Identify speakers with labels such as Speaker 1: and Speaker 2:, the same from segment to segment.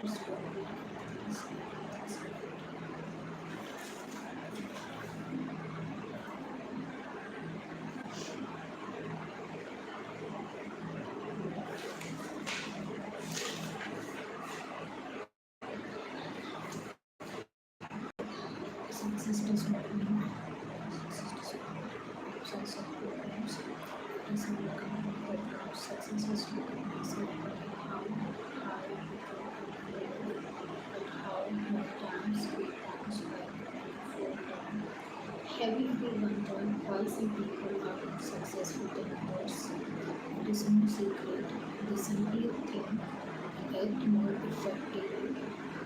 Speaker 1: It's probably companies and things like that. Success does not mean success does not mean absence of problems. It is overcoming problems. Success is recognized not in how high we go in life, but how many times we bounce back and fall down. Have you ever wondered why some people are more successful than others? It is no secret. They simply think and act more effectively.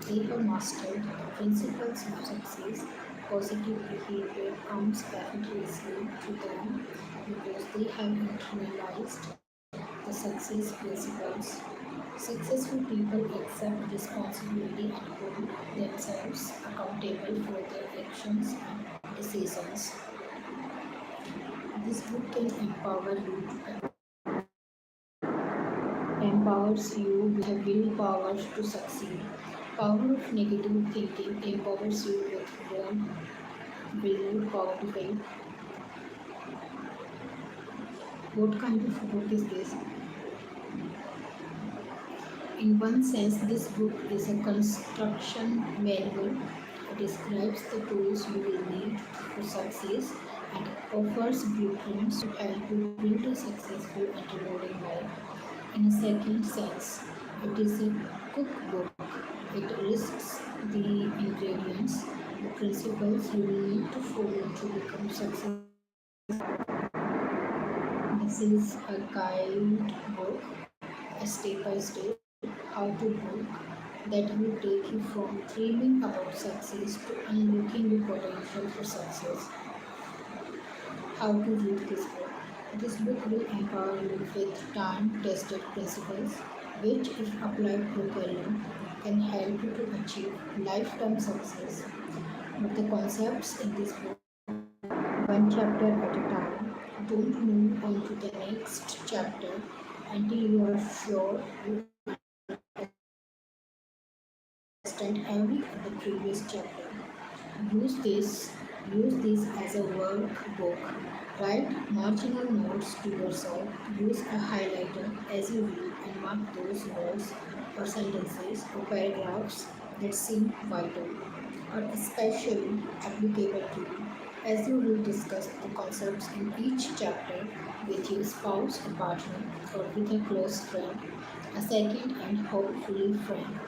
Speaker 1: They have mastered the principles of success. Positive behavior comes effortlessly to them because they have internalized the success principles. Successful people accept responsibility and hold themselves accountable for their actions and decisions. This book can empowers you with the willpower to succeed. Power of negative thinking empowers you with willpower to fail. What kind of book is this? In one sense, this book is a construction manual. It describes the tools you will need for success and offers blueprints to help you build a successful and rewarding life. In a second sense, it is a cookbook. It lists the ingredients, the principles you will need to follow to become successful. This is a guide book, a step by step how to book that will take you from dreaming about success to unlocking your potential for success. How to read this book? This book will empower you with time tested principles, which, if applied properly, can help you to achieve lifetime success. But the concepts in this book, one chapter at a time, don't move on to the next chapter until you are sure you understand every of the previous chapter. Use this use this as a workbook. Write marginal notes to yourself. Use a highlighter as you read and mark those words or sentences or paragraphs that seem vital or especially applicable to you. As you will discuss the concepts in each chapter with your spouse or partner or with a close friend, a second and hopefully friend.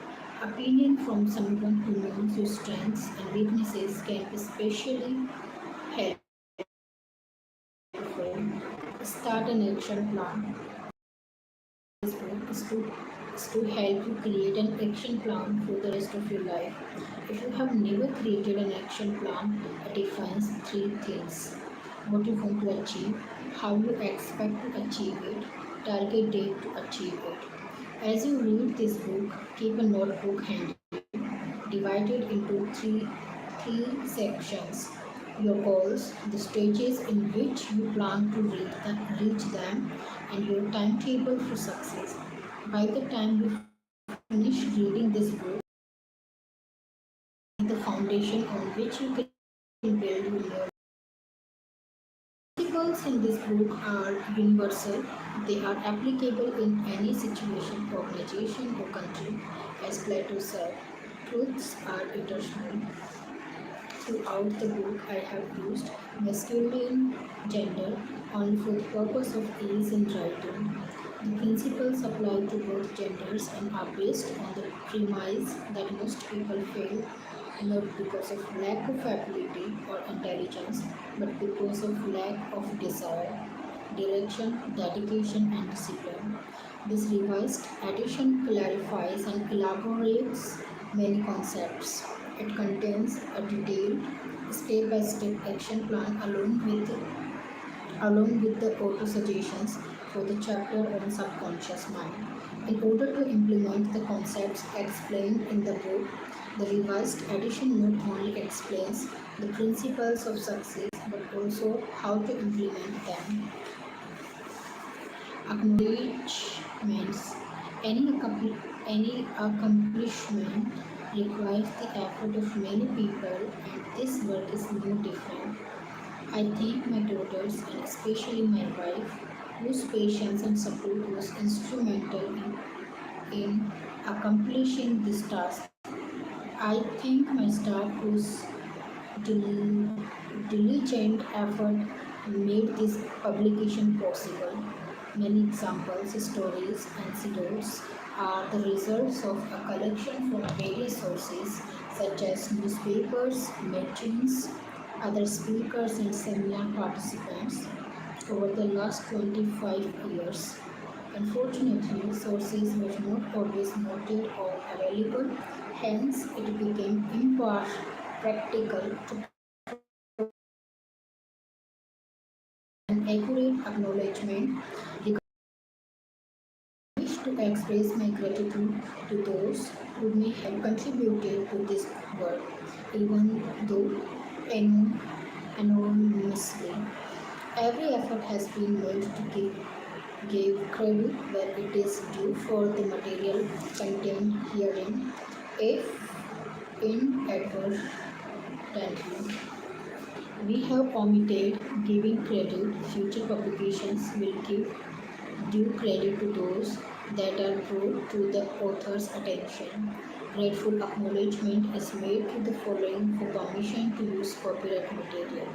Speaker 1: Opinion from someone who knows your strengths and weaknesses can especially helpful. Start an action plan. This book is to help you create an action plan for the rest of your life. If you have never created an action plan, it defines three things: what you want to achieve, how you expect to achieve it, target date to achieve it. As you read this book, keep a notebook handy, divided into three sections: your goals, the stages in which you plan to reach them, and your timetable for success. By the time you finish reading this book, the foundation on which you can build your new life. Principles in this book are universal. They are applicable in any situation, organization, or country. As Plato said, truths are eternal. Throughout the book, I have used masculine gender only for the purpose of ease in writing. The principles apply to both genders and are based on the premise that most people fail not because of lack of ability or intelligence, but because of lack of desire, direction, dedication, and discipline. This revised edition clarifies and elaborates many concepts. It contains a detailed step-by-step action plan along with the auto suggestions for the chapter on subconscious mind. In order to implement the concepts explained in the book, the revised edition not only explains the principles of success but also how to implement them. Acknowledgements. Any Any accomplishment requires the effort of many people, and this work is no different. I thank my daughters and especially my wife, whose patience and support was instrumental in accomplishing this task. I thank my staff whose dil- diligent effort made this publication possible. Many examples, stories, anecdotes are the results of a collection from various sources such as newspapers, magazines, other speakers, and seminar participants over the last 25 years. Unfortunately, sources were not always noted or available, hence, it became impractical to provide an accurate acknowledgement regarding my work. I wish to express my gratitude to those who may have contributed to this work, even though anon- anonymously. Every effort has been made to give credit where it is due for the material contained herein, if inadvertently we have omitted giving credit. Future publications will give due credit to those that are brought to the author's attention. Grateful acknowledgement is made to the following for permission to use copyright material.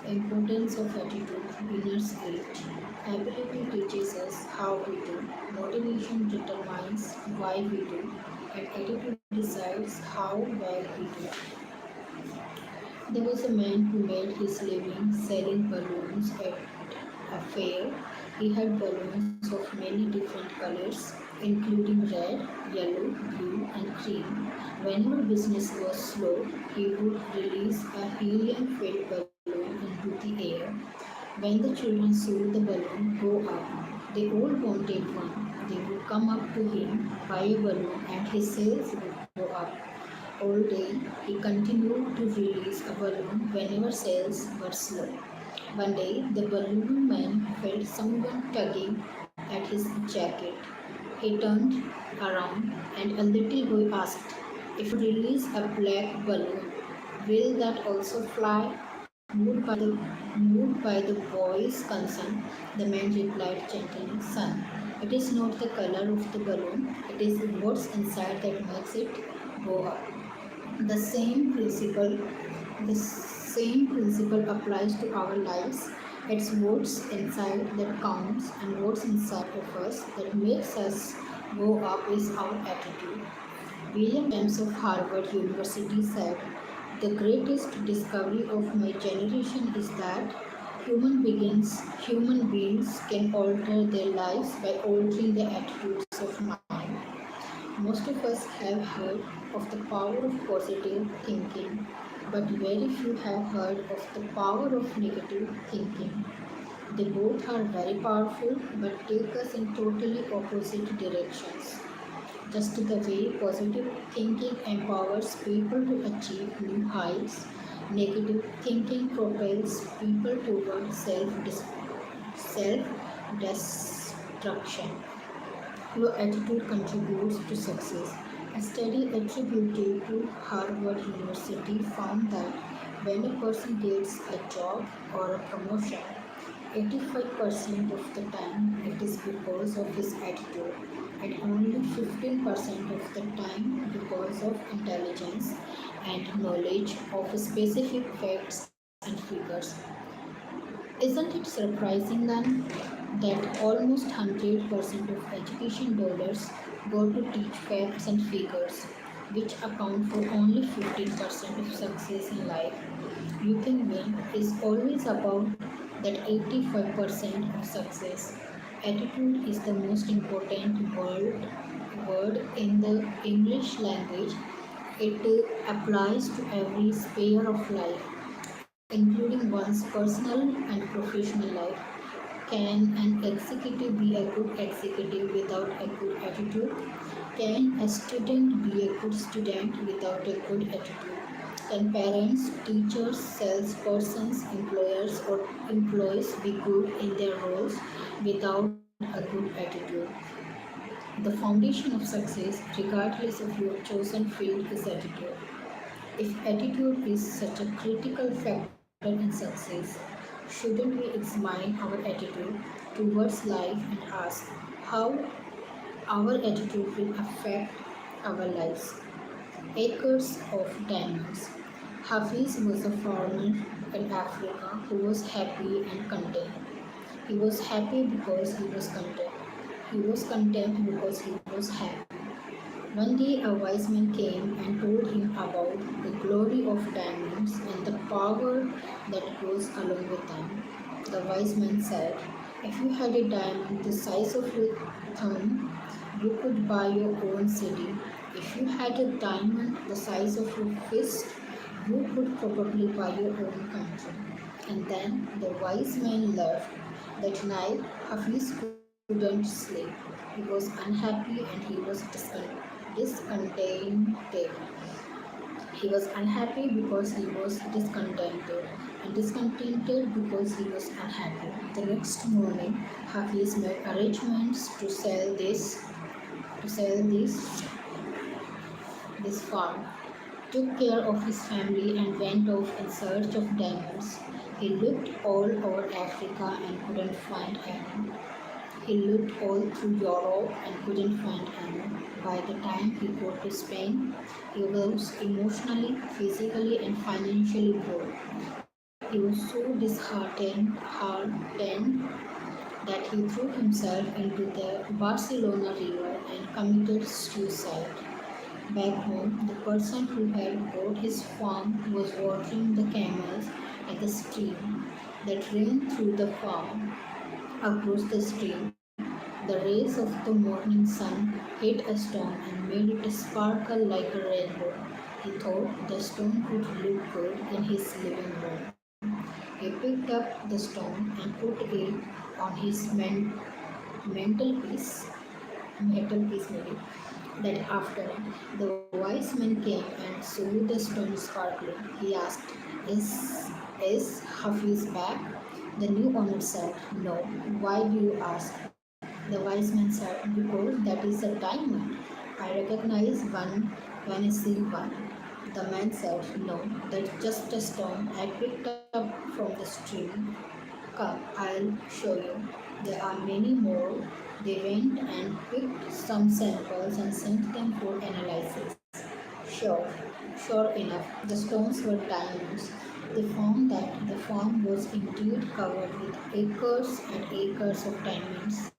Speaker 1: Importance of attitude, beginner's guide. Ability teaches us how we do. Motivation determines why we do. And attitude decides how well we do. There was a man who made his living selling balloons at a fair. He had balloons of many different colors, including red, yellow, blue, and cream. Whenever business was slow, he would release a helium filled balloon into the air. When the children saw the balloon go up, they all wanted one. They would come up to him, buy a balloon, and his sales would go up. All day, he continued to release a balloon whenever sales were slow. One day, the balloon man felt someone tugging at his jacket. He turned around and a little boy asked, "If you release a black balloon, will that also fly?" Moved by the boy's concern, the man replied gently, "Son, it is not the color of the balloon, it is what's inside that makes it go up." The same principle, the same principle applies to our lives. It's what's inside that counts, and what's inside of us that makes us go up is our attitude. William James of Harvard University said, "The greatest discovery of my generation is that human beings can alter their lives by altering their attitudes of mind." Most of us have heard of the power of positive thinking, but very few have heard of the power of negative thinking. They both are very powerful but take us in totally opposite directions. Just the way positive thinking empowers people to achieve new heights, negative thinking propels people toward self destruction. Your attitude contributes to success. A study attributed to Harvard University found that when a person gets a job or a promotion, 85% of the time it is because of his attitude, and only 15% of the time because of intelligence and knowledge of specific facts and figures. Isn't it surprising then that almost 100% of education dollars go to teach facts and figures, which account for only 15% of success in life? You can win is always about that 85% of success. Attitude is the most important word in the English language. It applies to every sphere of life, including one's personal and professional life. Can an executive be a good executive without a good attitude? Can a student be a good student without a good attitude? Can parents, teachers, salespersons, employers, or employees be good in their roles without a good attitude. The foundation of success, regardless of your chosen field, is attitude. If attitude is such a critical factor in success, shouldn't we examine our attitude towards life and ask how our attitude will affect our lives? Acres of diamonds. Hafiz was a farmer in Africa who was happy and content. He was happy because he was content. He was content because he was happy. One day a wise man came and told him about the glory of diamonds and the power that goes along with them. The wise man said, if you had a diamond the size of your thumb, you could buy your own city. If you had a diamond the size of your fist, you could probably buy your own country. And then the wise man left. That night, Hafiz couldn't sleep. He was unhappy and he was discontented. He was unhappy because he was discontented, and discontented because he was unhappy. The next morning, Hafiz made arrangements to sell this farm, took care of his family and went off in search of diamonds. He looked all over Africa and couldn't find any. He looked all through Europe and couldn't find any. By the time he got to Spain, he was emotionally, physically, and financially broke. He was so disheartened that he threw himself into the Barcelona river and committed suicide. Back home, the person who had bought his farm was watering the camels at the stream that ran through the farm. Across the stream, the rays of the morning sun hit a stone and made it sparkle like a rainbow. He thought the stone would look good in his living room. He picked up the stone and put it on his mantelpiece, mantelpiece maybe. That afternoon, the wise man came and saw the stone sparkling. He asked, Is Hafiz back? The new owner said, No. Why do you ask? The wise man said, Because that is a diamond. I recognize one when I see one. The man said, No, that's just a stone I picked up from the stream. Come, I'll show you. There are many more. They went and picked some samples and sent them for analysis. Sure enough, the stones were diamonds. They found that the farm was indeed covered with acres and acres of diamonds.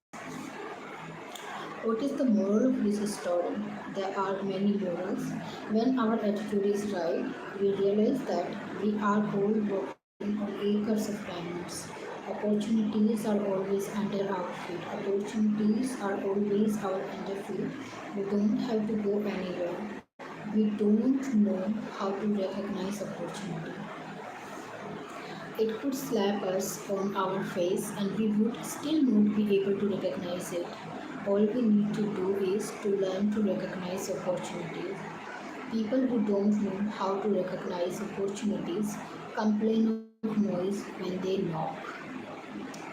Speaker 1: What is the moral of this story? There are many morals. When our attitude is right, we realize that we are all working on acres of diamonds. Opportunities are always under our feet. Opportunities are always our under feet. We don't have to go anywhere. We don't know how to recognize opportunity. It could slap us on our face and we would still not be able to recognize it. All we need to do is to learn to recognize opportunities. People who don't know how to recognize opportunities complain of noise when they knock.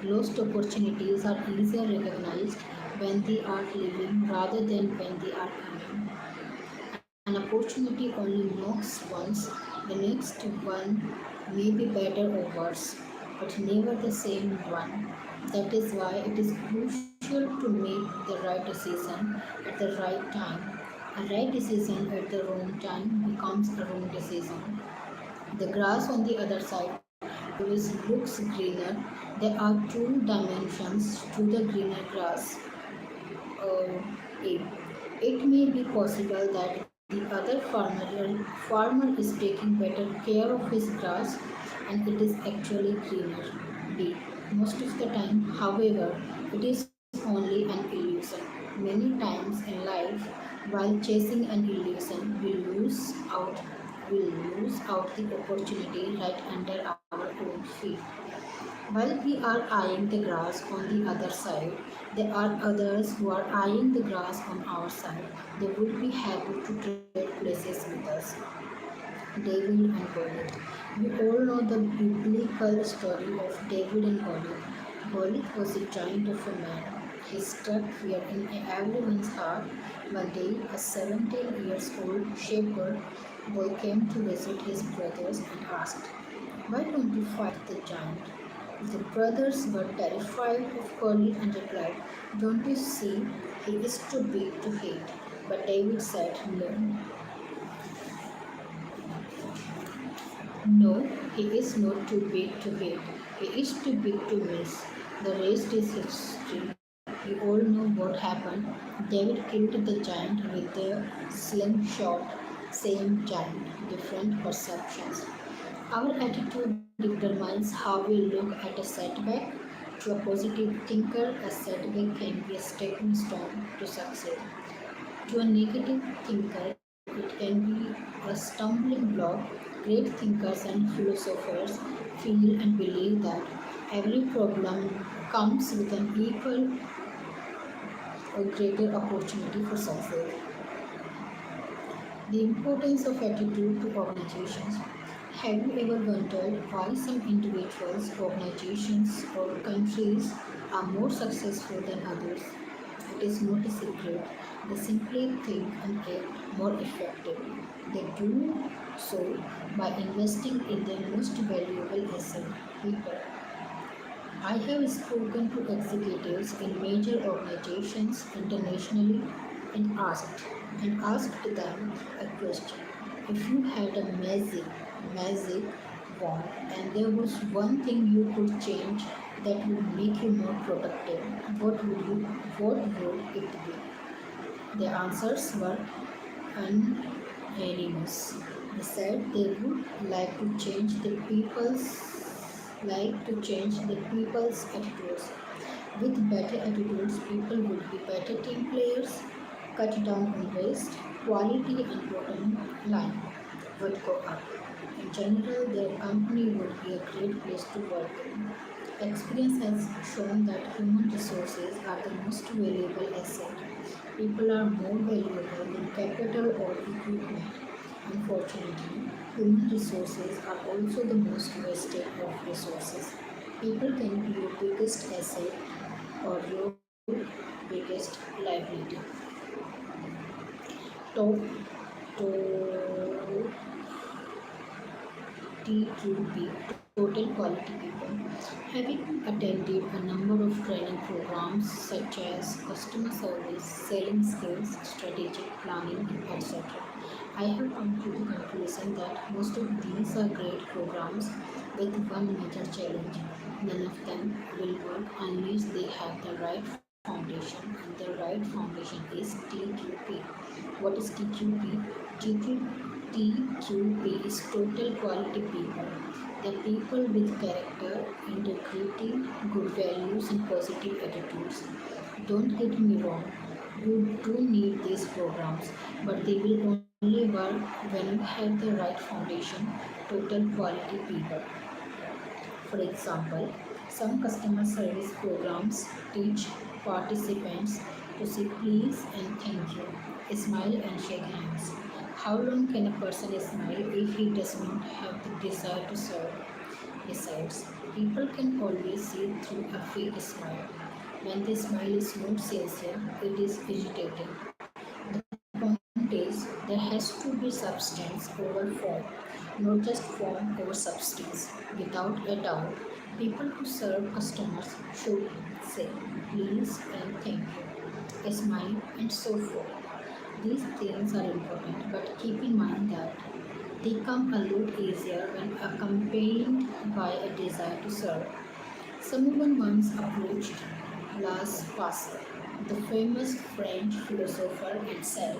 Speaker 1: Lost opportunities are easier recognized when they are leaving rather than when they are coming. An opportunity only knocks once, the next one may be better or worse, but never the same one. That is why it is crucial to make the right decision at the right time. A right decision at the wrong time becomes a wrong decision. The grass on the other side always looks greener. There are two dimensions to the greener grass. uh, it, it may be possible that the other farmer is taking better care of his grass and it is actually greener. B. Most of the time, however, it is only an illusion. Many times in life, while chasing an illusion, we lose out the opportunity right under our own feet. While we are eyeing the grass on the other side, there are others who are eyeing the grass on our side. They would be happy to trade places with us. David and Goliath. We all know the biblical story of David and Goliath. Goliath was a giant of a man. He struck fear in everyone's heart. One day, a 17 years old shepherd boy came to visit his brothers and asked, "Why don't you fight the giant?" The brothers were terrified of Curly and replied, "Don't you see, he is too big to hit." But David said, "No, no, he is not too big to hit. He is too big to miss. The rest is history. You all know what happened. David killed the giant with a slingshot. Same giant, different perceptions. Our attitude determines how we look at a setback. To a positive thinker, a setback can be a stepping stone to success. To a negative thinker, it can be a stumbling block. Great thinkers and philosophers feel and believe that every problem comes with an equal or greater opportunity for success. The importance of attitude to organizations. Have you ever wondered why some individuals, organizations, or countries are more successful than others? It is not a secret. They simply think and act more effectively. They do so by investing in their most valuable asset, people. I have spoken to executives in major organizations internationally and asked them a question. If you had a magic wand and there was one thing you could change that would make you more productive, what would it be? The answers were unanimous. They said they would like to change the people's attitudes. With better attitudes, people would be better team players, cut down on waste, quality and bottom line would go up. In general, their company would be a great place to work in. Experience has shown that human resources are the most valuable asset. People are more valuable than capital or equipment. Unfortunately, human resources are also the most wasted of resources. People can be your biggest asset or your biggest liability. To, to TQP, Total Quality People. Having attended a number of training programs such as customer service, selling skills, strategic planning, etc., I have come to the conclusion that most of these are great programs with one major challenge. None of them will work unless they have the right foundation, and the right foundation is TQP. What is TQP? TQP is total quality people. The people with character, integrity, good values, and positive attitudes. Don't get me wrong, you do need these programs, but they will only work when you have the right foundation, total quality people. For example, some customer service programs teach participants to say please and thank you, smile and shake hands. How long can a person smile if he does not have the desire to serve? Besides, people can always see through a fake smile. When the smile is not sincere, it is irritating. The point is, there has to be substance over form, not just form over substance. Without a doubt, people who serve customers should say please and thank you, smile, and so forth. These things are important, but keep in mind that they come a lot easier when accompanied by a desire to serve. Someone once approached Blas Pascal, the famous French philosopher, and said,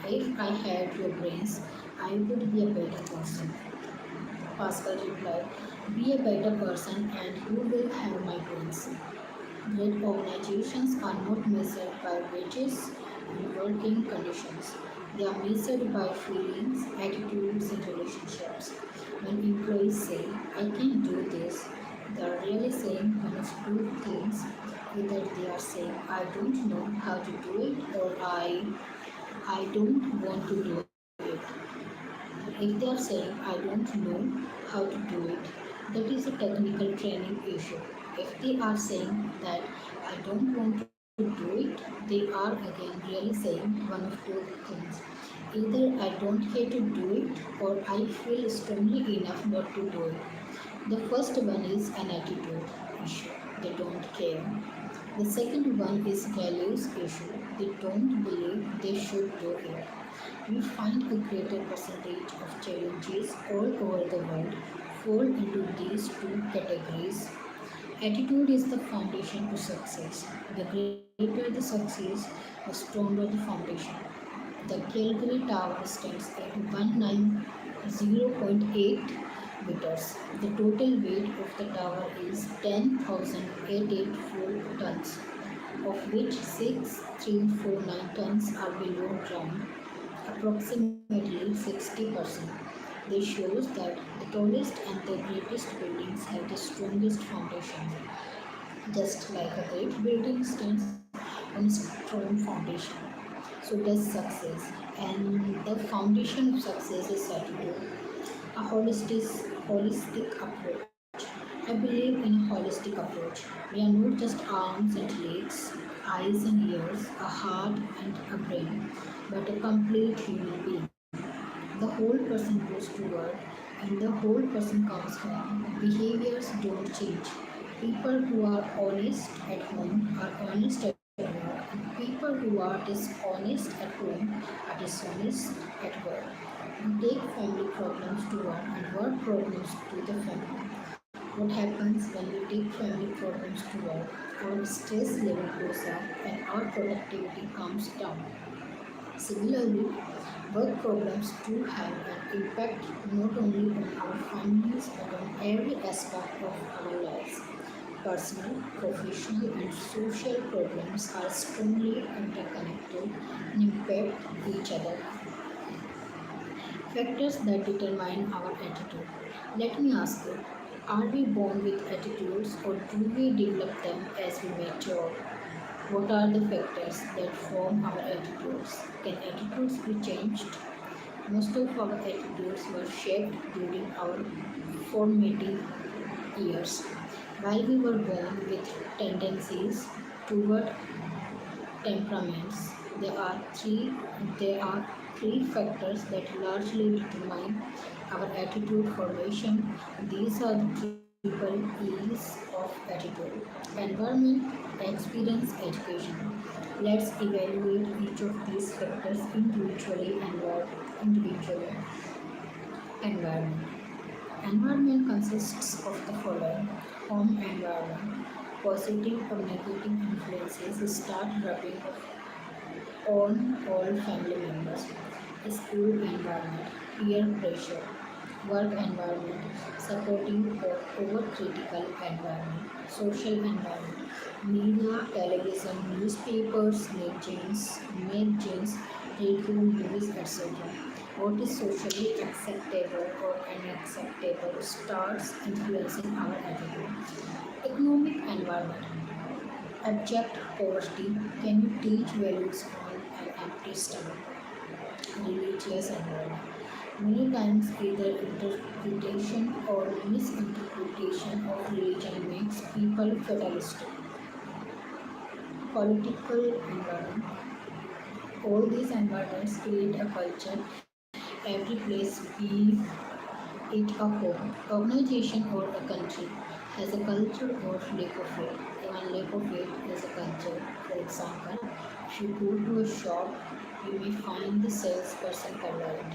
Speaker 1: "If I had your brains, I would be a better person." Pascal replied, "Be a better person and you will have my brains." Great organizations are not measured by wages and working conditions. They are measured by feelings, attitudes, and relationships. When employees say, "I can do this," they are really saying one of two things. Either they are saying, "I don't know how to do it," or I don't want to do it. If they are saying, "I don't know how to do it," that is a technical training issue. If they are saying that, "I don't want to do it," do it, they are again really saying one of two things. Either I don't care to do it or I feel strongly enough not to do it. The first one is an attitude issue. They don't care. The second one is values issue. They don't believe they should do it. We find a greater percentage of challenges all over the world fall into these two categories. Attitude is the foundation to success. The greater the success, the stronger the foundation. The Calgary Tower stands at 190.8 meters. The total weight of the tower is 10,884 tons, of which 6,349 tons are below ground, approximately 60%. This shows that the tallest and the greatest buildings have the strongest foundation. Just like a great building stands on a strong foundation, so does success. And the foundation of success is attitude, a holistic approach. I believe in a holistic approach. We are not just arms and legs, eyes and ears, a heart and a brain, but a complete human being. The whole person goes to work and the whole person comes home. Behaviors don't change. People who are honest at home are honest at work, and people who are dishonest at home are dishonest at work. We take family problems to work and work problems to the family. What happens when we take family problems to work? Our stress level goes up and our productivity comes down. Similarly, work problems do have an impact not only on our families but on every aspect of our lives. Personal, professional, and social problems are strongly interconnected and impact each other. Factors that determine our attitude. Let me ask you, are we born with attitudes or do we develop them as we mature? What are the factors that form our attitudes? Can attitudes be changed? Most of our attitudes were shaped during our formative years. While we were born with tendencies toward temperaments, there are three there are three factors that largely determine our attitude formation. These are the triple E's of attitude: environment, experience, education. Let's evaluate each of these factors individually. Environment. Environment consists of the following: home environment. Positive or negative influences start rubbing on all family members. School environment, peer pressure. Work environment, supportive or overcritical environment. Social environment, media, television, newspapers, magazines, radio, movies, etc. What is socially acceptable or unacceptable starts influencing our attitude. Economic environment, abject poverty. Can you teach values on an empty stomach? Religious environment. Many times, either interpretation or misinterpretation of religion makes people fatalistic. Political environment. All these environments create a culture. Every place we it a home, organization, or a country has a culture or lack of it. Even lack of it is a culture. For example, if you go to a shop, you may find the salesperson polite,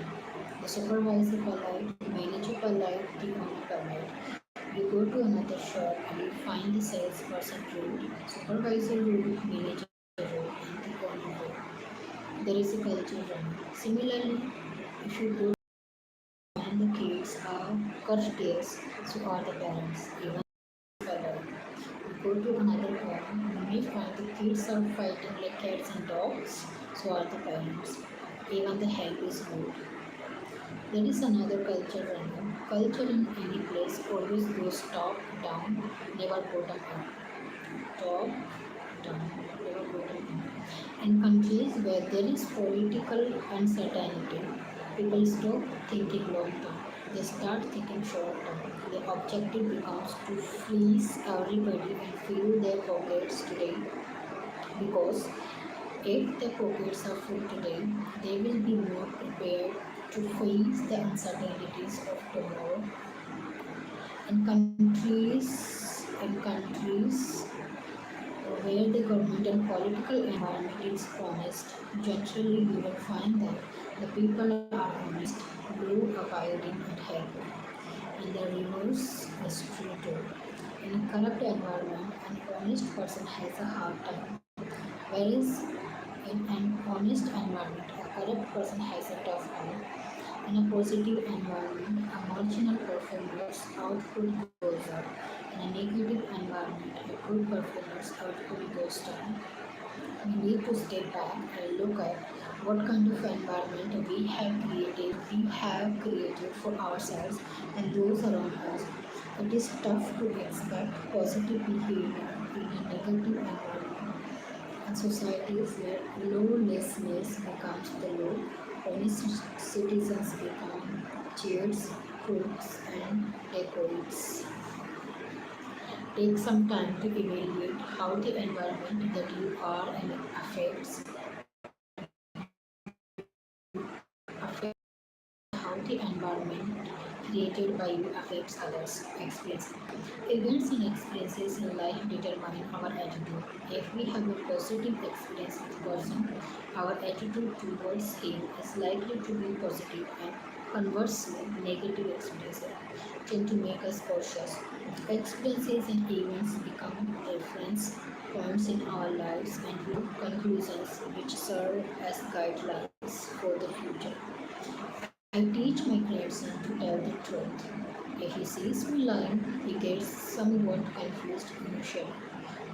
Speaker 1: the supervisor polite, manager polite, the owner polite. You go to another shop and you find the salesperson rude, supervisor rude, manager rude, and the owner rude. There is a culture running. Similarly, if you go and the kids are courteous, so are the parents. Even polite. You go to another home, you may find the kids are fighting like cats and dogs, so are the parents. Even the help is rude. There is another culture running. Culture in any place always goes top down, never bottom up. Top down, never bottom up. In countries where there is political uncertainty, people stop thinking long term. They start thinking short term. The objective becomes to fleece everybody and fill their pockets today because if their pockets are full today, they will be more prepared to face the uncertainties of tomorrow. In countries where the government and political environment is honest, generally you will find that the people are honest, law abiding, and helpful. And the reverse is true too. In a corrupt environment, an honest person has a hard time, whereas in an honest environment, a corrupt person has a tough time. In a positive environment, a marginal performer's output goes up. In a negative environment, a good performer's output goes down. We need to step back and look at what kind of environment we have created for ourselves and those around us. It is tough to expect positive behavior in a negative environment. In societies where lawlessness becomes the law, honest citizens become cheers, crooks, and dacoits. Take some time to evaluate how the environment that you are in affects how the environment created by you affects others' experience. Events and experiences in life determine our attitude. If we have a positive experience with a person, our attitude towards him is likely to be positive, and conversely, negative experiences tend to make us cautious. Experiences and events become reference points in our lives and we conclusions which serve as guidelines for the future. I teach my grandson to tell the truth. If he sees me lying, he gets somewhat confused initially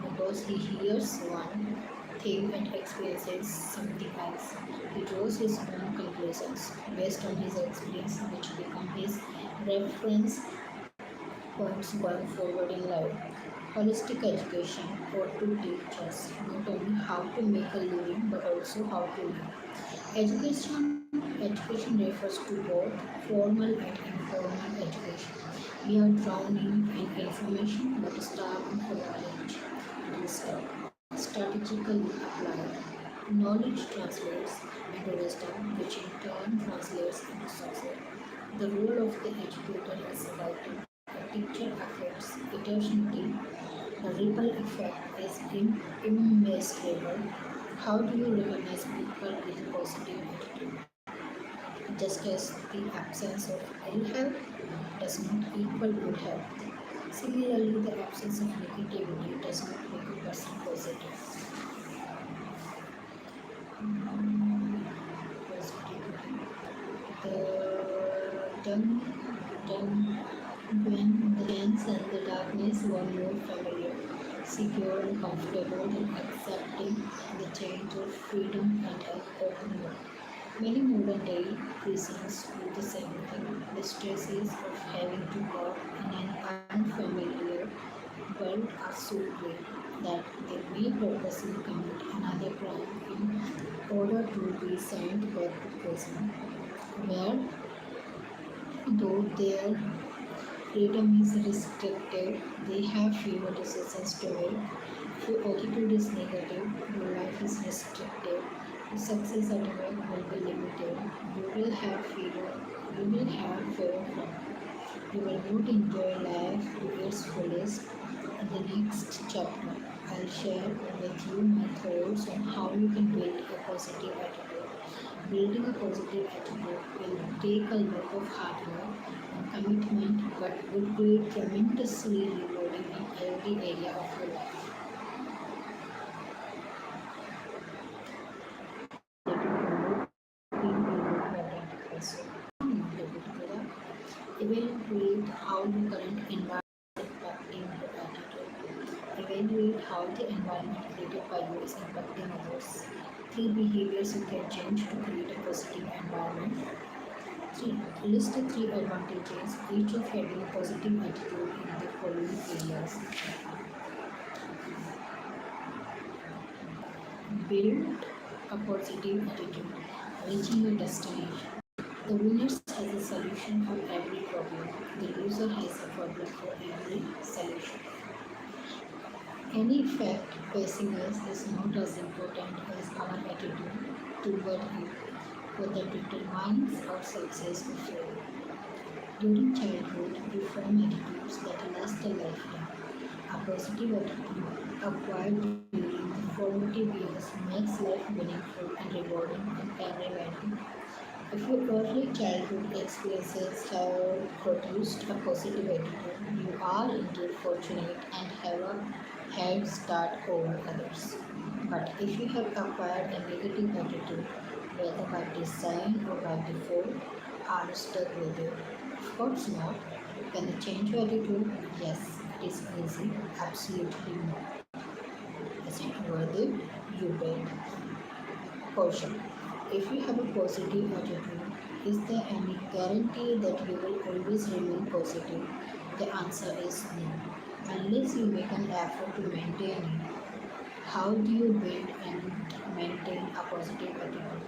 Speaker 1: because he hears one thing and experiences something else. He draws his own conclusions based on his experience, which become his reference points going forward in life. Holistic education ought to teach us not only how to make a living but also how to live. Education refers to both formal and informal education. We are drowning in information but starving for knowledge. It is strategically applied. Knowledge translates into wisdom, which in turn translates into success. The role of the educator is vital. A teacher affects eternity. The ripple effect is immeasurable. How do you recognize people with a positive attitude? Just as the absence of ill health does not equal good health. Similarly, the absence of negativity does not make a person positive. Positivity. The done when the dense and the darkness were more familiar, secure and comfortable in accepting the change of freedom and an open world. Many modern day prisons do the same thing. The stresses of having to work in an unfamiliar world are so great that they may purposely commit another crime in order to be sent back to prison, where though their freedom is restricted, they have fewer decisions to make. If your attitude is negative, your life is restricted, your success at work will be limited, you will have fewer fun. You will not enjoy life to its fullest. In the next chapter, I'll share with you my thoughts on how you can build a positive attitude. Building a positive attitude will take a lot of hard work and commitment, but would be tremendously rewarding in every area of your life. Evaluate how the current environment is impacting your attitude. Evaluate how the environment created by you is impacting others. Three behaviors you can change to create a positive environment. Three. List the three advantages each of having a positive attitude in the following areas. Build a positive attitude. Reaching your destination. The winner has a solution for every problem. The loser has a problem for every solution.
Speaker 2: Any fact facing us is not as important as our attitude toward it, whether it determines our success or failure. During childhood, we form attitudes that last a lifetime. A positive attitude acquired during the formative years makes life meaningful and rewarding in every manner. If your early childhood experiences have produced a positive attitude, you are indeed fortunate and have a head start over others. But if you have acquired a negative attitude, whether by design or by default, are you stuck with it? Of course not. Can you change your attitude? Yes, it is easy. Absolutely not. Is it worth it? You bet. Question. If you have a positive attitude, is there any guarantee that you will always remain positive? The answer is no, unless you make an effort to maintain it. How do you build and maintain a positive attitude?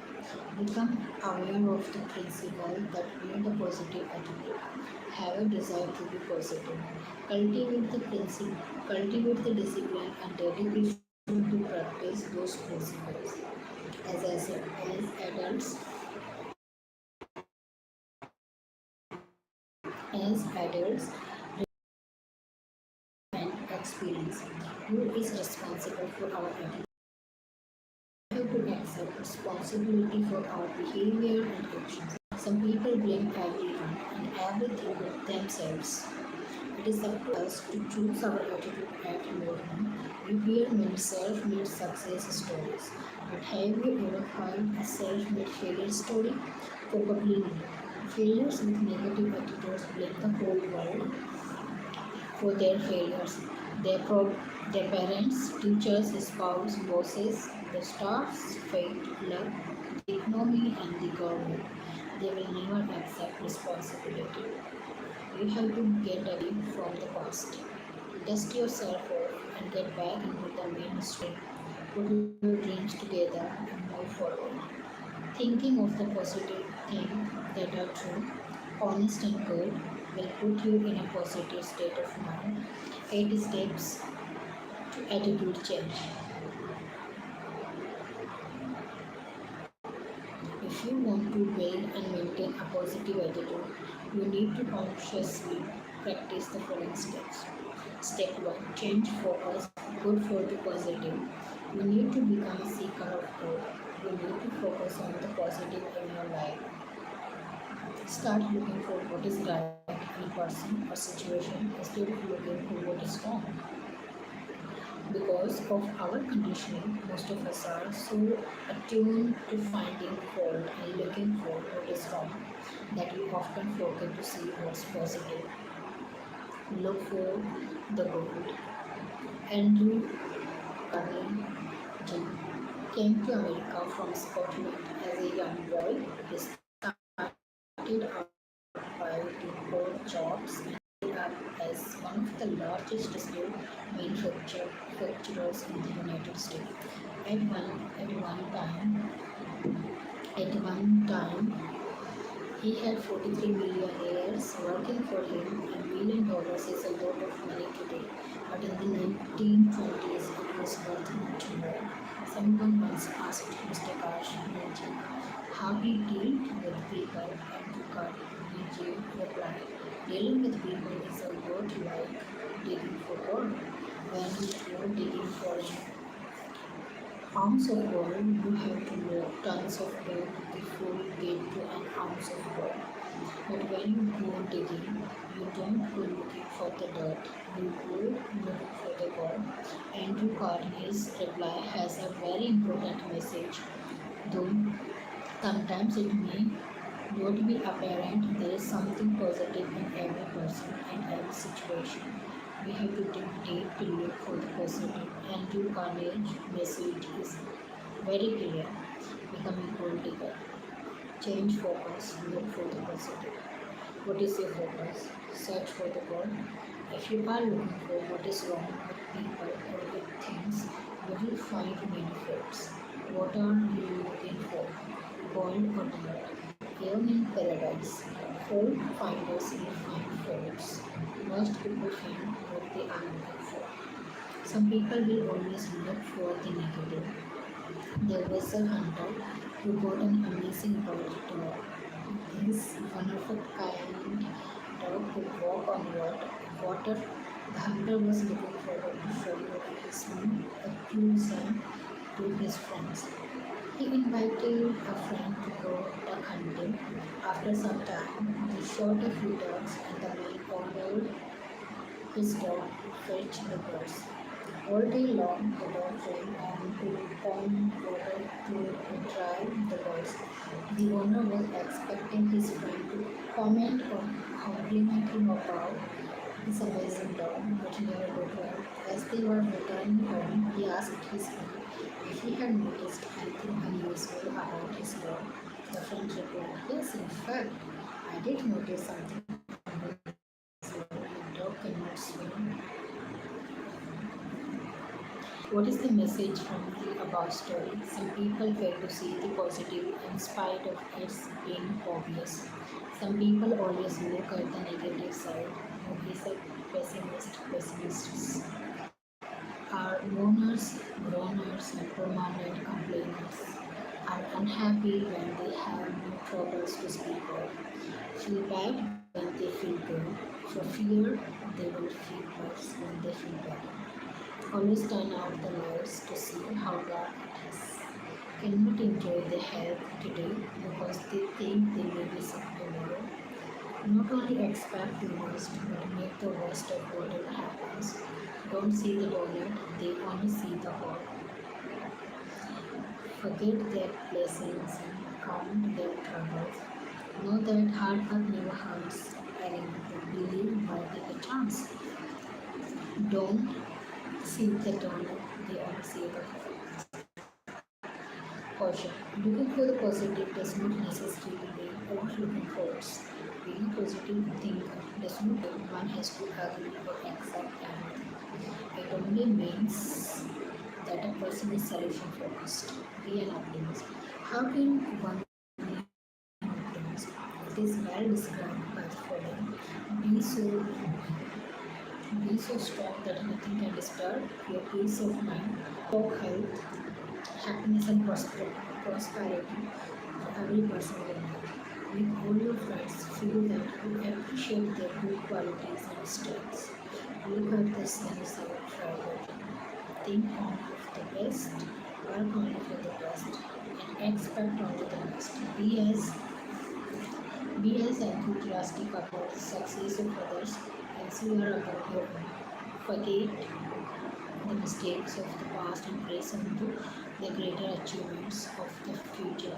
Speaker 2: Become aware of the principle that build a positive attitude. Have a desire to be positive. Cultivate the principle, cultivate the discipline and dedication to practice those principles. As adults, as adults, and experience. Who is responsible for our attitude? We have to accept responsibility for our behavior and actions. Some people blame everyone and everything but themselves. It is up to us to choose our attitude at learning. We hear many self-made success stories, but have you ever heard a self-made failure story? Probably not. Failures with negative attitudes blame the whole world for their failures. Their parents, teachers, spouse, bosses, the stars, fate, luck, the economy, and the government. They will never accept responsibility. You have to get away from the past. Dust yourself off and get back into the mainstream. Put your dreams together and move forward. Thinking of the positive things that are true, honest, and good will put you in a positive state of mind. 8 steps to attitude change. If you want to build and maintain a positive attitude, you need to consciously practice the following steps. Step 1. Change focus, good for the positive. You need to become a seeker of good. You need to focus on the positive in your life. Start looking for what is right in a person or situation instead of looking for what is wrong. Because of our conditioning, most of us are so attuned to finding fault and looking for what is wrong that we often forget to see what's positive. Look for the good. Andrew Carnegie came to America from Scotland as a young boy. He started out by doing odd jobs and ended up as one of the largest steel manufacturers in the United States. At one time, he had 43 millionaires working for him, and $1 million is a lot of money today. But in the 1920s, it was worth much more. Someone once asked Mr. Carnegie how he dealt with people, and Carnegie replied, "Dealing with people is a lot like digging for gold. When you are digging for an ounce of gold, you have to walk tons of dirt before you get to an ounce of gold. But when you go digging, you don't go looking for the dirt, you go looking for the gold." Andrew Carnegie's reply has a very important message, though sometimes it may not be apparent. There is something positive in every person and every situation. We have to dig deep to look for the positive. Andrew Carnegie's message is very clear. Becoming gold digger. Change focus, look for the positive. What is your focus? Search for the gold. If you are looking for what is wrong with people or with things, you will find many faults. What are you looking for? Gold or dirt? Even in paradise, fault finders will find faults. Most people find what they are looking for. Some people will always look for the negative. There was a hunter who got an amazing bird dog. This one of a kind dog could walk on water. The hunter was looking forward to showing his new accusation to his friends. He invited a friend to go duck hunting. After some time, they shot a few ducks and the man ordered his dog to fetch the birds. All day long, the dog ran on to pond water to drive the birds. The owner was expecting his friend to comment or compliment him about his amazing dog, but he never did well. As they were returning home, he asked his friend if he had noticed anything unusual about his dog. The friend replied, "Yes, in fact, I did notice something unusual. My dog cannot swim." What is the message from the above story? Some people fail to see the positive in spite of its being obvious. Some people always look at the negative side. Nobody's a pessimist. Pessimists are mourners, groaners, and permanent complainers. Are unhappy when they have no troubles to speak of. Feel bad when they feel good. For fear, they will feel worse when they feel better. Always turn out the lights to see how dark it is. Cannot enjoy their health today because they think they may be sick tomorrow. Not only expect the worst, but make the worst of whatever happens. Don't see the donut, they only see the hole. Forget their blessings and count their troubles. Know that hard work never hurts anyone, but believe while they a chance. Don't see the donut, they only see the hole. Caution. Looking for the positive does not necessarily mean always looking forwards. Being a positive thinker does not mean one has to agree or accept everything. It only means that a person is solution focused. Be an optimist. How can one be an optimist? It is well described by the following. Be so be so strong that nothing can disturb your peace of mind. Talk health, happiness and prosperity for every person in life. Make all your friends feel that you appreciate their good qualities and strengths. Look at the sunny side privately. Think only of the best, work only for the best, and expect only the best. Be as enthusiastic about the success of others as you are about your own. Forget the mistakes of the past and press on to the greater achievements of the future.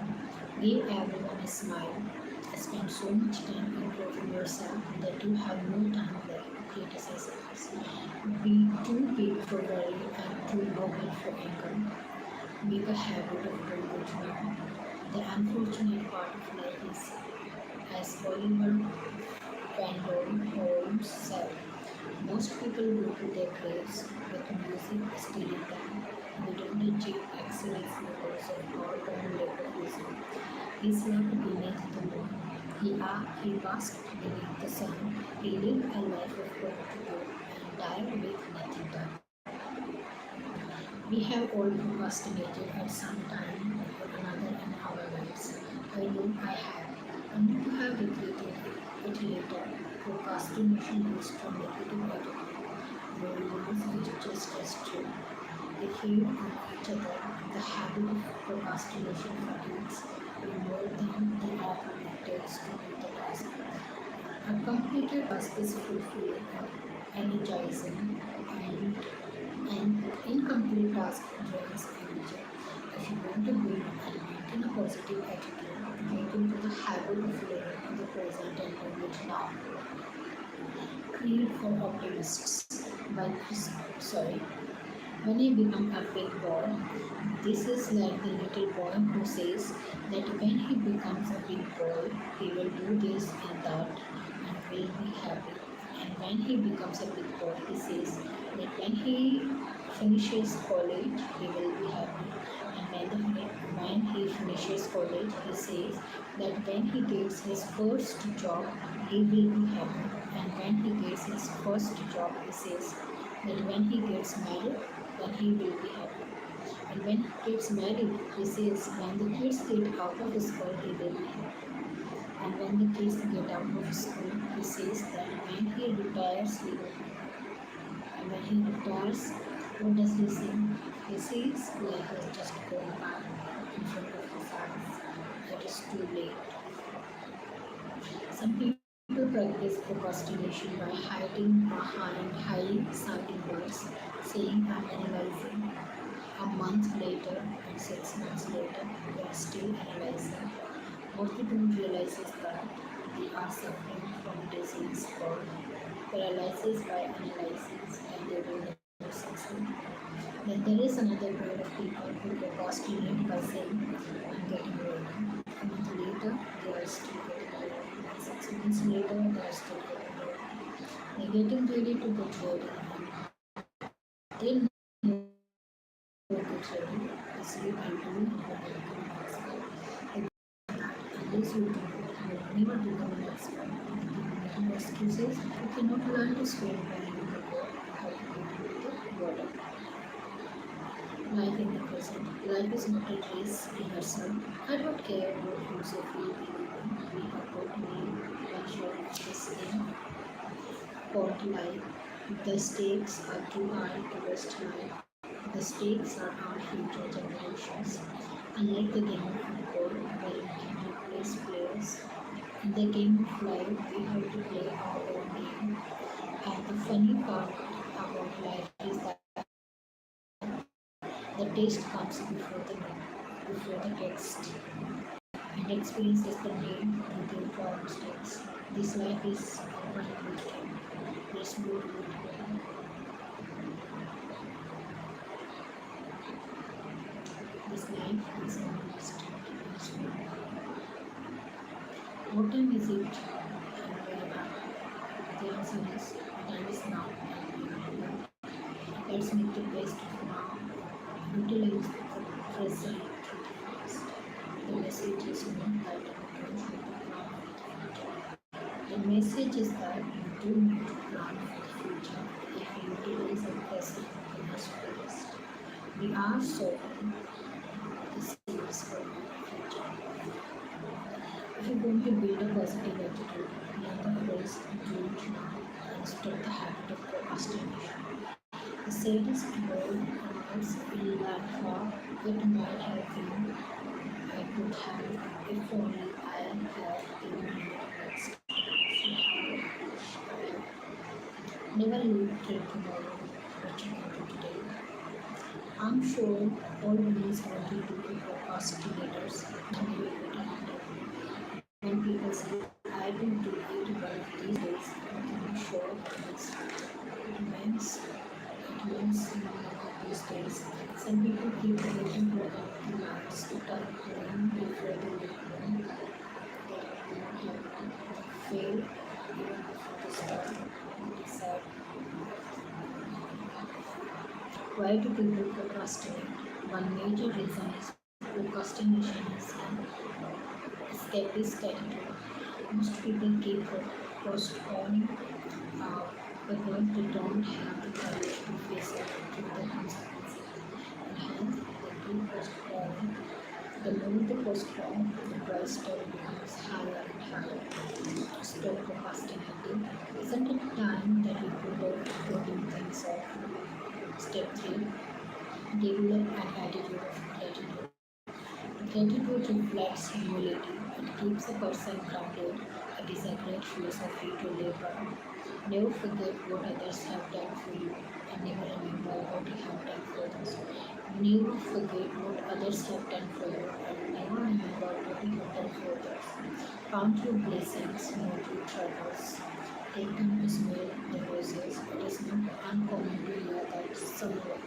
Speaker 2: Give everyone a smile. Spend so much time improving yourself that you have no time left to criticize others. Be too big for worry and too noble for anger. Make a habit of doing good now. The unfortunate part of life is, as Oliver Holmes said, most people go to their graves with music stealing them. They don't achieve excellence because of our own lack of music. He slept beneath the moon. He basked beneath the sun. He lived a life of gratitude and died with nothing done. We have all procrastinated at some time or another in our lives. I know I have. Only to have regretted it later. Procrastination leads to negative attitude. Romance is just as true. They feed on each other. The habit of procrastination fatigues you more than the effort it takes to do the task. A completed task is fulfilling and energizing, and an incomplete task drains energy. If you want to build and maintain a positive attitude, get into the habit of living in the present and doing it now. Creed for Optimists by When I become a big boy, this is like the little boy who says that when he becomes a big boy, he will do this and that and will be happy. And when he becomes a big boy, he says that when he finishes college, he will be happy. And when he finishes college, he says that when he gets his first job, he will be happy. And when he gets his first job, he says that when he gets married, then he will be happy. And when he gets married, he says when the kids get out of school, he will be happy. And when the kids get out of school, he says that when he retires, he will be happy. And when he retires, what does he say? He says life has just gone by in front of his eyes. It is too late. Some people practice procrastination by hiding behind high-sounding words, saying I'm analyzing. A month later and 6 months later, they are still analyzing. What they don't realize is that they are suffering from a disease called paralysis by analysis and they will never succeed. Then there is another kind of people who procrastinate by saying, I'm getting ready. A month later, they are still getting ready. 6 months later, they are still getting ready. They're getting ready to get ready. And they never get ready. They sleep and do what they become an expert. They believe that unless you do it, you will never become an expert. They keep making excuses. You cannot learn to swim when you forget how to get into the water. Life in the present. Life is not a race rehearsal. I don't care what philosophy we live in. We have got to live one shot of this game called life. The stakes are too high to waste life. The stakes are our future generations. Unlike the game of football, where we can replace players, in the game of life, we have to play our own game. And the funny part about life is that the taste comes before the text. And experience is the main detail to our mistakes. This life is a one good game. There's more to it. This life is almost impossible. What time is it? And where am I? The answer is time is now. Let's make the best of now. Utilize the present to the past. The message is not that you don't need to plan for the future. The message is that you do need to plan for the future if you utilize the present in its fullest. We are solving the seeds for the future. If you're going to build a positive attitude, learn the phrase do it now and stop the habit of procrastination. The saddest word on earth feel like far it might have been. I could have if only I had given you next. So how I never leave till tomorrow what you can do today. I'm sure all these wanted to be procrastinators and they will get it. When people say, I will do it one of these days, I'm sure it means one of these days. Some people keep waiting for empty lives to turn green before they leave home. They do not have fail even before they start. It is sad. Why do people procrastinate? One major reason is procrastination is an escapist attitude. Most people keep postponing because they don't have the courage to face up to the consequences. And hence, they keep postponing. The more they postpone, the price tag becomes higher and higher. Stop procrastinating. Isn't it time that we put off putting things off? Step 3. Develop an attitude of gratitude. Gratitude reflects humility. It keeps a person grounded. It is a great philosophy to live by. Never forget what others have done for you and never remember what you have done for others. Never forget what others have done for you and never remember what you have done for others. Count your blessings, not your troubles. Take time to smell the roses. It is not uncommon to hear that someone,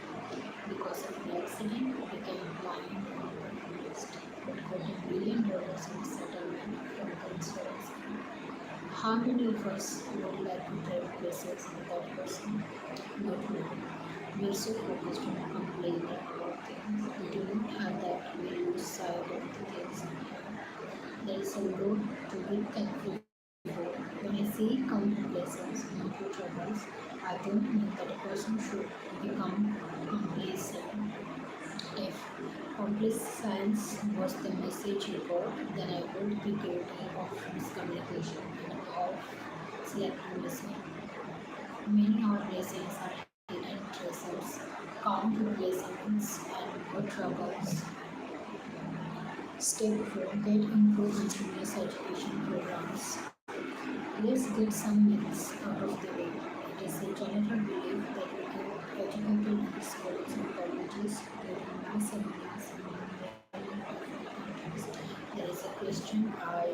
Speaker 2: because of an accident, became blind or paralyzed, but got $1 billion in settlement from the insurance. How many of us would like to trade places with that person? Not many. We are so focused on complaining about things. We do not have that we lose sight of the things we have. There is a lot to be thankful for. When I say see counted lessons, not the troubles. I don't mean that a person should become complacent. If complaisance was the message you got, then I would be guilty of miscommunication and of selective listening. Many our blessings are hidden treasures, counted blessings and good troubles. Step 4. Get into continuous education programs. Let's get some myths out of the way. It is a general belief that we get educated in schools and colleges during mass seminars in many different countries. There is a question I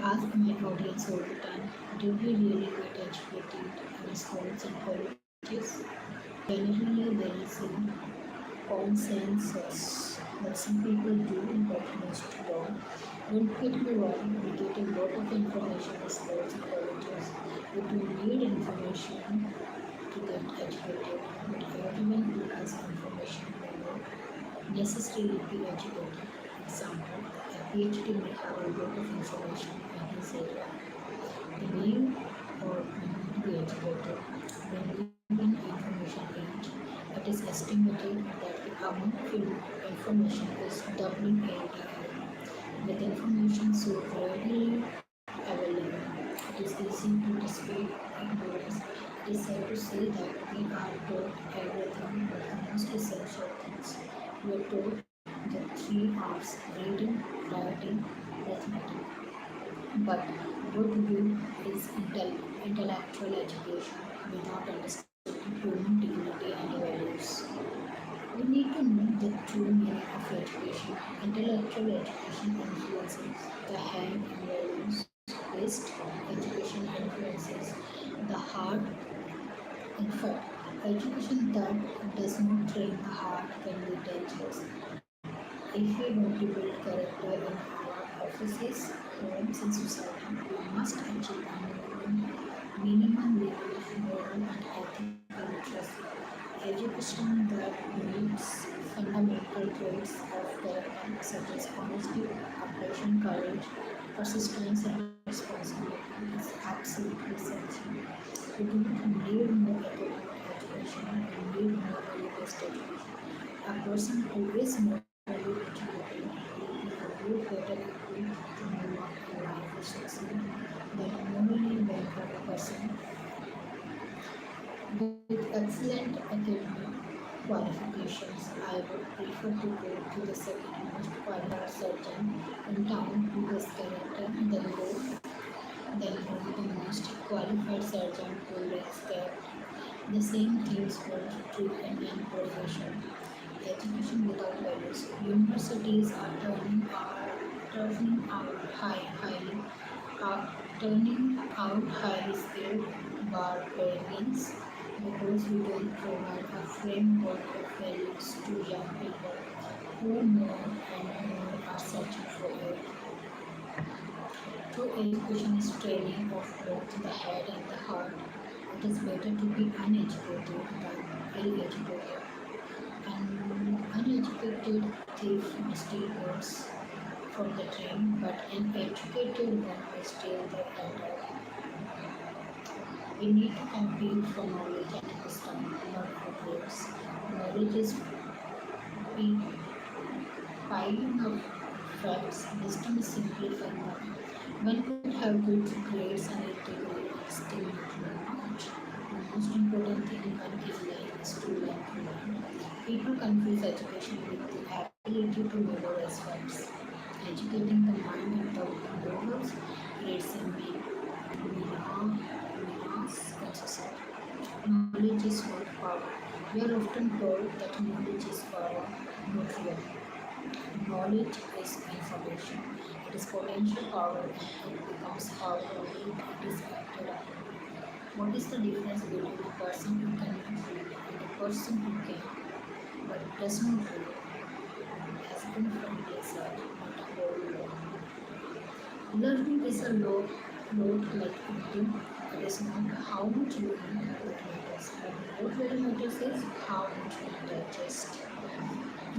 Speaker 2: ask my audience all the time. Do we really get educated in schools and colleges? Generally, there is a consensus that some people do, but most don't. Don't get me wrong, we get a lot of information in schools and colleges. We do need information to get educated, but everyone who has information may not necessarily be educated. Example, a PhD may have a lot of information in his area. They may or may not be educated. We live in information age. It is estimated that the amount of information is doubling every year. With information so readily available, it is easy to display ignorance. It is said to say that we are taught everything but the most essential things. We are taught the three R's: reading, writing, arithmetic. But what good is intellectual education without understanding human dignity and values? We need to know the true meaning of education. Intellectual education influences the head and values based education influences the heart. In fact, education that does not train the heart can be dangerous. If we want to build character in our offices, homes, and society, we must achieve a minimum level of moral and ethical literacy. Education that builds fundamental traits of character such as honesty, compassion, courage, persistence, and responsibility is absolutely essential. We do not need more academic education, we need more value-based education. A person who is morally educated will be a lot better equipped to move up in life or succeed than a morally bankrupt person with excellent academic qualifications. I would prefer to go to the second most qualified surgeon in town who has character than go to the most qualified surgeon who lacks character. The same things hold true in any profession. Education without values. Universities are are turning out highly skilled barbarians because we don't provide a framework of values to young people who more and more are searching for it. True education is training of both the head and the heart. It is better to be uneducated than ill-educated. An uneducated thief may steal goods from the train, but an educated one may steal the entire. We need to compete for knowledge and wisdom, not for grades. Knowledge is be piling up facts, wisdom is simplifying them. One could have good grades and a degree and still not know much. The most important thing one can learn is to learn to learn. People confuse education with the ability to memorize facts. Educating the mind without novels creates a meaningless exercise. Knowledge is not power. We are often told that knowledge is power, not really. Knowledge is information. It is potential power and it becomes power only when it is acted upon. What is the difference between a person who can read and a person who can but does not read? Has been friendly said, not a whole lot. Learning is a load like eating. It is not how much you eat that matters, but what really matters is how much you digest.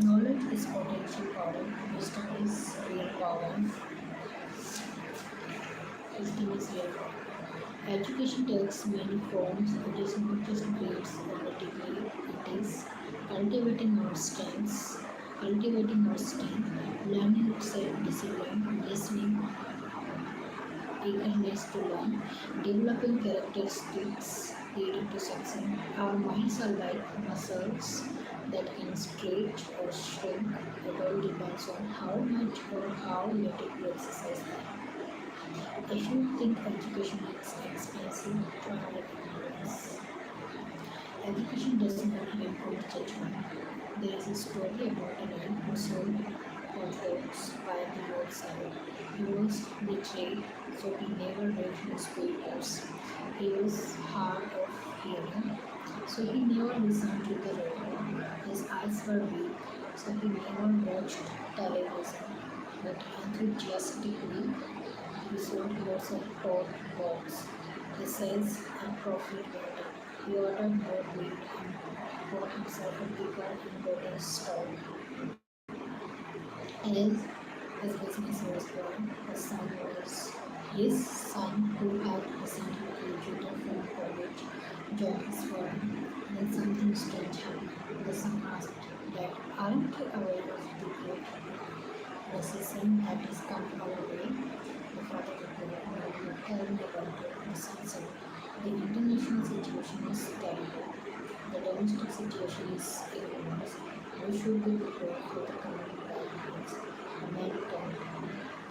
Speaker 2: Knowledge is potential power, wisdom is real power, ultimate is real. Education takes many forms. It is not just grades or a degree. It is cultivating our strengths, learning self-discipline, listening, eagerness to learn, developing characteristics leading to success. Our minds are like muscles that can stretch or shrink. It all depends on how much or how little you exercise them. If you think education is expensive, try ignorance. Education does not impose judgment. There is a story about a man who sold hot dogs by the roadside. He was betrayed, so he never read newspapers. He was hard of hearing, so he never listened to the radio. His eyes were weak, so he never watched television. But enthusiastically, he sold lots of hot dogs. He says and profit better. He ordered more meat and bought himself a bigger and better stove. As his business was growing, his son who had recently graduated from college joined his firm. Then something strange happened. The son asked, Dad, aren't you aware of the great recession that has come our way? The father replied, no, tell me about it. The son said, the international situation is terrible. The domestic situation is enormous. We should be prepared for the coming bad times. The man told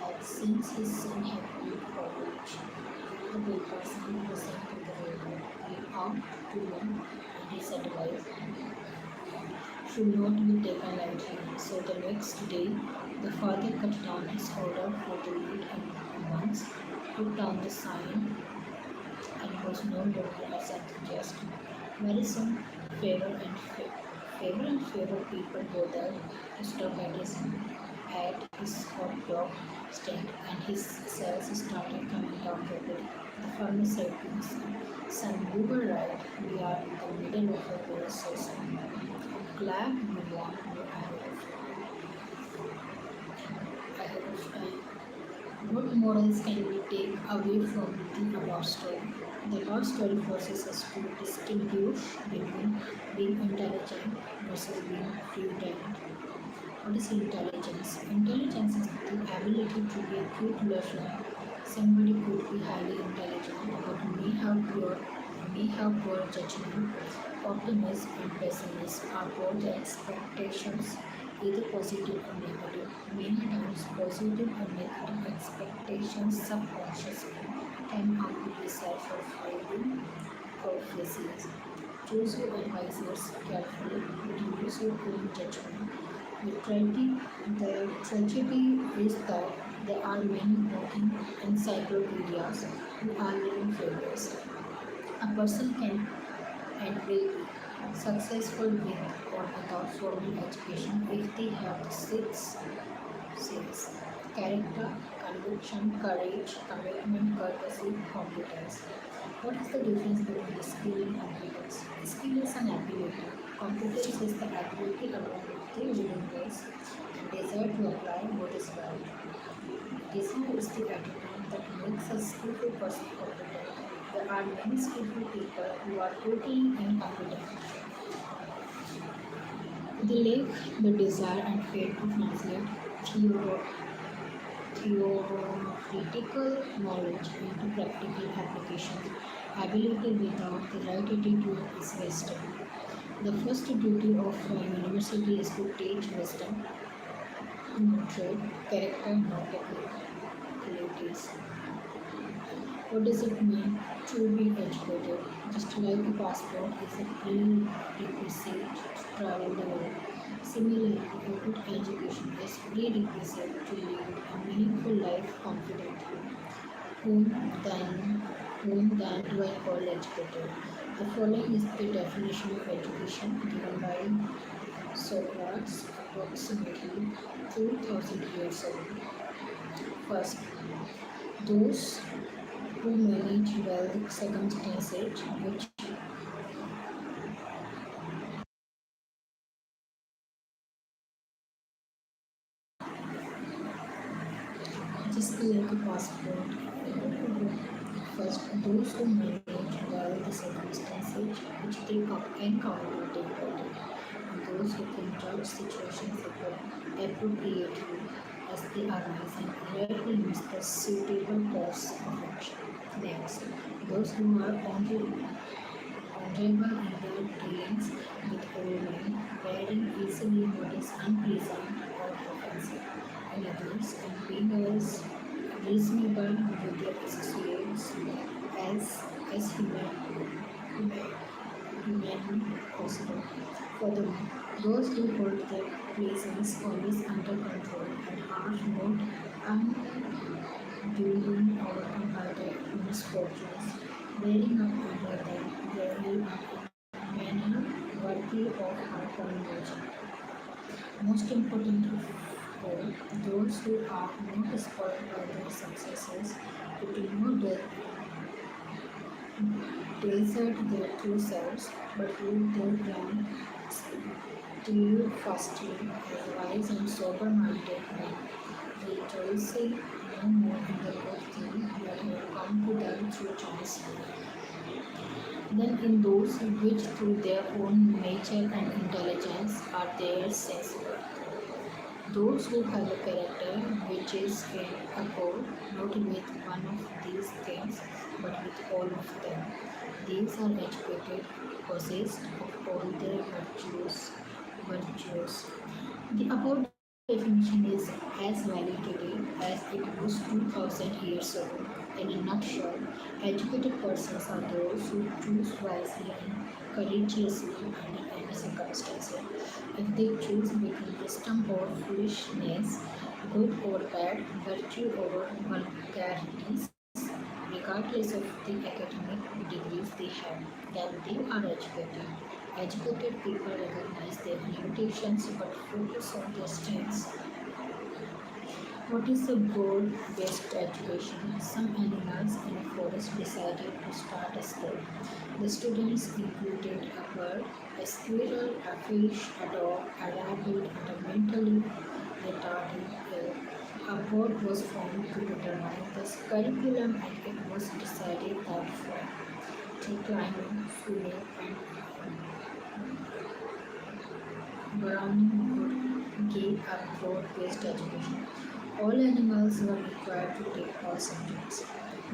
Speaker 2: that since his son had been college, the papers and listened to the radio, he ought to learn, and his advice should not be taken lightly. So the next day, the father cut down his order for the meat and once took down the sign and was no longer as enthusiastic. Very soon, favor people bothered to stop at his hot dog stand, and his sales started coming down rapidly. The farmer said to his son, you were right. We are in the middle of a bad season. Glad you want me ahead of time. What morals can we take away from the above story? The above story forces us to distinguish between being intelligent versus being prudent. What is intelligence? Intelligence is the ability to be a good learner. Somebody could be highly intelligent but may have poor judgment. Optimism and pessimism are both expectations, either positive or negative. Many times, positive or negative expectations subconsciously can out to be self-fulfilling prophecies. Choose your advisors carefully, but use your own judgment. The tragedy is that there are many walking encyclopedias who are living failures. A person can and will be successful with or without formal education if they have the six C's: character, conviction, courage, commitment, courtesy, competence. What is the difference between skill and competence? Skill is an ability. Competence is the ability along with the willingness and desire to apply what is right. Desire is the attitude that makes a skillful person competent. There are many skillful people who are totally incompetent. They lack the desire and fail to translate theoro- theoretical knowledge into practical application. Ability without the right attitude is wasted. The first duty of a university is to teach wisdom, not trade, character, not abilities. What does it mean to be educated? Just like a passport is a prerequisite to travel the world. Similarly, a good education is prerequisite to live a meaningful life confidently. Whom then, whom then do I call educated? The following is the definition of education given by Socrates approximately 2000 years ago. First, those who manage well circumstances just like a passport First, those who manage well the circumstances which they encounter day by day, and those who can judge situations appropriately as they arise and rarely miss the suitable course of action. Next, those who are honorable in their dealings with old men, bearing easily what is unpleasant or offensive, and others, and being as reasonable with their associates as as humanly possible. Furthermore, those who hold their pleasures always under control and are not unduly overcome by their misfortunes, bearing up under them bravely and in manner worthy of our commendation. Most important of all, those who are not spoiled by their successes, who do not desert their true selves, but hold their ground steadfastly as wise and sober-minded men, rejoicing no more in the good thing that have come to them through chance than in those which through their own nature and intelligence are theirs since birth. Those who have a character which is in accord not with one of these things but with all of them, these are educated, possessed of all their virtues. The above definition is as valid today as it was 2000 years ago. In a nutshell, educated persons are those who choose wisely and courageously under any circumstances. If they choose between wisdom or foolishness, good or bad, virtue or vulgarities, regardless of the academic degrees they have, then they are educated. Educated people recognize their limitations but focus on their strengths. What is a goal-based education? Some animals in a forest decided to start a school. The students included a bird, a squirrel, a fish, a dog, a rabbit, and a mentally retarded elk. A board was formed to determine the curriculum and it was decided that for tree climbing, swimming, and Browning would give a broad-based education. All animals were required to take all subjects.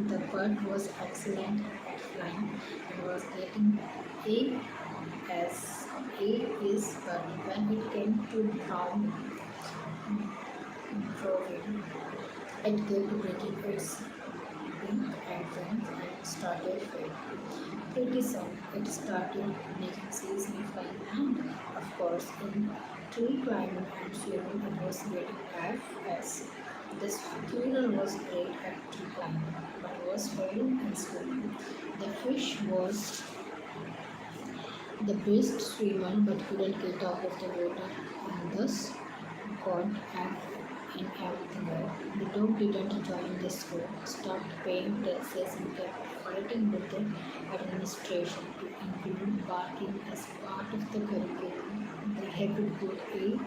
Speaker 2: The bird was excellent at flying and was getting A as A is, but when it came to drawing, it kept breaking its beak and wings and started failing. Pretty soon it started making season flying and of course in tree climbing and swimming it was getting FS. The squirrel was great at tree climbing but was failing in swimming. The fish was the best swimmer but couldn't get out of the water and thus got F in everything else. The dog didn't join the school, stopped paying taxes and kept fighting with the administration to include barking as part of the curriculum. They had to put A in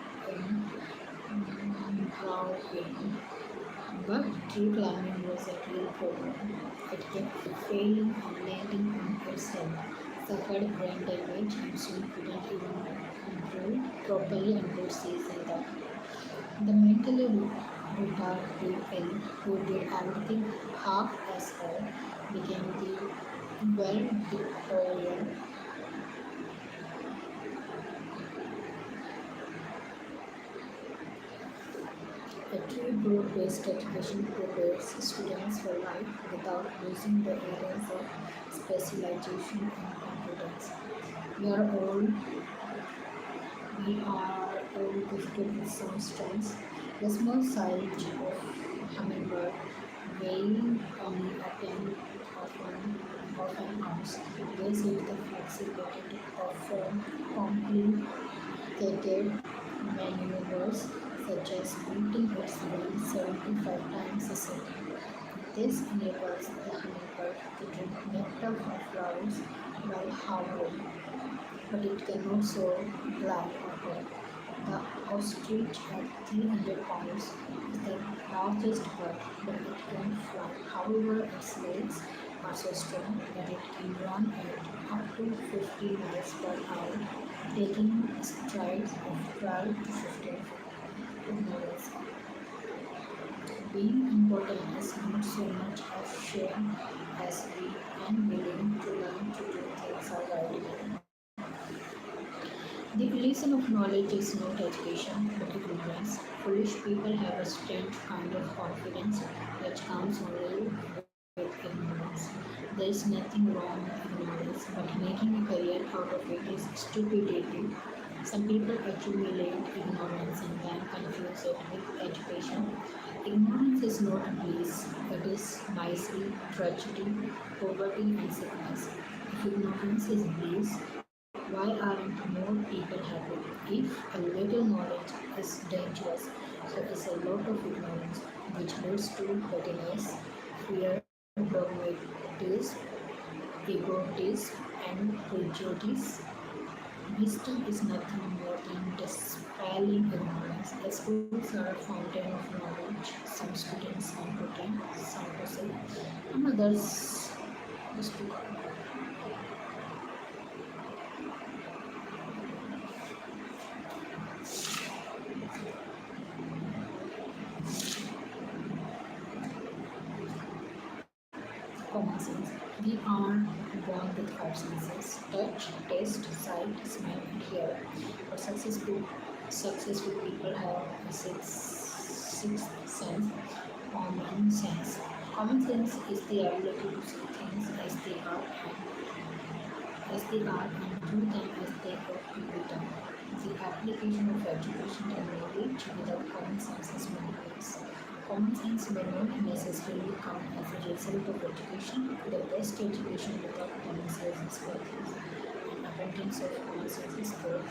Speaker 2: drawing. But tree climbing was a real problem. It kept failing and landing on its head, suffered brain damage, and soon couldn't even breathe properly and could seize in the mentally retarded elk who did everything half as well became the valedictorian. A true broad-based education prepares students for life without losing the areas of specialization and competence. We are all we are all gifted with some strengths. The small size of hummingbird, weighing only a tenth of an ounce, gives it the flexibility to perform complicated maneuvers such as beating its wings 75 times a second. This enables the hummingbird to drink nectar from flowers while hovering, but it cannot soar, fly, or walk. The ostrich at 300 pounds is the largest bird, but it can fly. However, its legs are so strong that it can run at up to 50 miles per hour, taking strides of 12 to 15 feet. Ignorance. Being important is not so much of shame as we unwilling to learn to do things our right way. The illusion of knowledge is not education but ignorance. Foolish people have a strange kind of confidence which comes only with ignorance. There is nothing wrong with ignorance, but making a career out of it is stupidity. Some people accumulate ignorance and then confuse it with education. Ignorance is not bliss, it is misery, tragedy, poverty, and sickness. If ignorance is bliss, why aren't more people happy? If a little knowledge is dangerous, so is a lot of ignorance, which leads to pettiness, fear, dogmatism, egotism, and prejudice. Wisdom is nothing more than dispelling ignorance. The schools are a fountain of knowledge. Some students can pretend, some possess, and others just to common sense. We are born with five senses: touch, taste, sight, smell, and hearing. But successful people have a sixth sense, common sense. Common sense is the ability to see things as they are and do them as they ought to be done. The application of education and knowledge without common sense is meaningless. Common sense may not necessarily come as a result of education. The best education without common sense is worthless. An abundance of common sense is good.